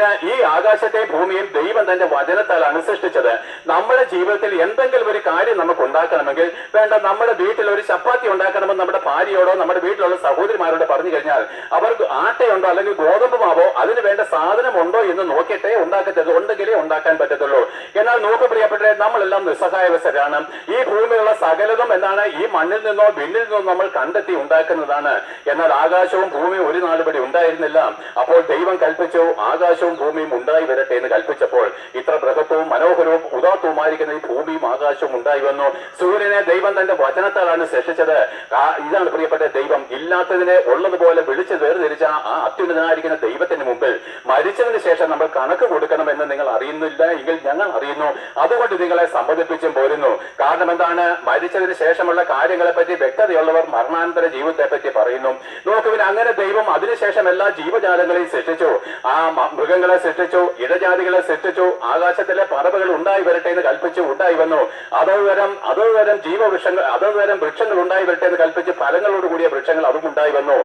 നോക്കുവിന്, ഈ ആകാശത്തെയും ഭൂമിയും ദൈവം തന്റെ വചനത്താലാണ് സൃഷ്ടിച്ചത്. നമ്മുടെ ജീവിതത്തിൽ എന്തെങ്കിലും ഒരു കാര്യം നമുക്ക് ഉണ്ടാക്കണമെങ്കിൽ വേണ്ട, നമ്മുടെ വീട്ടിൽ ഒരു ചപ്പാത്തി ഉണ്ടാക്കണമെന്ന് നമ്മുടെ ഭാര്യയോടോ നമ്മുടെ വീട്ടിലുള്ള സഹോദരിമാരോട് പറഞ്ഞു കഴിഞ്ഞാൽ അവർക്ക് ആട്ടയുണ്ടോ അല്ലെങ്കിൽ ഗോതമ്പ് മാവോ അതിന് വേണ്ട സാധനം ഉണ്ടോ എന്ന് നോക്കിയിട്ടേ ഉണ്ടാക്കത്തുള്ളൂ, ഉണ്ടെങ്കിലേ ഉണ്ടാക്കാൻ പറ്റത്തുള്ളൂ. എന്നാൽ നോക്ക് പ്രിയപ്പെട്ടെ, നമ്മളെല്ലാം നിസ്സഹായവശരാണ്. ഈ ഭൂമിയിലുള്ള സകലതും എന്താണ്, ഈ മണ്ണിൽ നിന്നോ വിണ്ണിൽ നിന്നോ നമ്മൾ കണ്ടെത്തി ഉണ്ടാക്കുന്നതാണ്. എന്നാൽ ആകാശവും ഭൂമിയും ഒരു നാൾ ഇവിടെ ഉണ്ടായിരുന്നില്ല. അപ്പോൾ ദൈവം കൽപ്പിച്ചു, ആകാശവും ഭൂമിയും ഉണ്ടായി വരട്ടെ എന്ന് കൽപ്പിച്ചപ്പോൾ ഇത്ര ബൃഹത്വവും മനോഹരവും ഉദാത്തവുമായിരിക്കുന്ന ഈ ഭൂമിയും ആകാശവും ഉണ്ടായി വന്നു. സൂര്യനെ ദൈവം തന്റെ വചനത്താലാണ് സൃഷ്ടിച്ചത്. ഇതാണ് പ്രിയപ്പെട്ട ദൈവം. ഇല്ലാത്തതിനെ ഉള്ളതുപോലെ വിളിച്ച് വേർതിരിച്ച ആ അത്യുന്നതനായിരിക്കുന്ന ദൈവത്തിന് മുമ്പിൽ മരിച്ചതിന് ശേഷം നമ്മൾ കണക്ക് കൊടുക്കണമെന്ന് നിങ്ങൾ അറിയുന്നില്ല എങ്കിൽ ഞങ്ങൾ അറിയുന്നു. അതുകൊണ്ട് നിങ്ങളെ സമ്മതിപ്പിച്ചും പോരുന്നു. കാരണം എന്താണ്, മരിച്ചതിന് ശേഷമുള്ള കാര്യങ്ങളെ പറ്റി വ്യക്തതയുള്ളവർ മരണാനന്തര ജീവിതത്തെ പറ്റി പറയുന്നു. നോക്കുവിന്, അങ്ങനെ ദൈവം അതിനുശേഷം എല്ലാ ജീവജാലങ്ങളെയും സൃഷ്ടിച്ചു. ആ മൃഗങ്ങളെ സൃഷ്ടിച്ചു, ഇഴജാതികളെ സൃഷ്ടിച്ചു, ആകാശത്തിലെ പറവകൾ ഉണ്ടായി വരട്ടെ എന്ന് കൽപ്പിച്ചു, ഉണ്ടായി വന്നു. അതോതരം ജീവവൃക്ഷങ്ങൾ, അതോതരം വൃക്ഷങ്ങൾ ഉണ്ടായി വരട്ടെ എന്ന് കൽപ്പിച്ച് ഫലങ്ങളോട് കൂടിയ വൃക്ഷങ്ങൾ അതും ഉണ്ടായി വന്നു.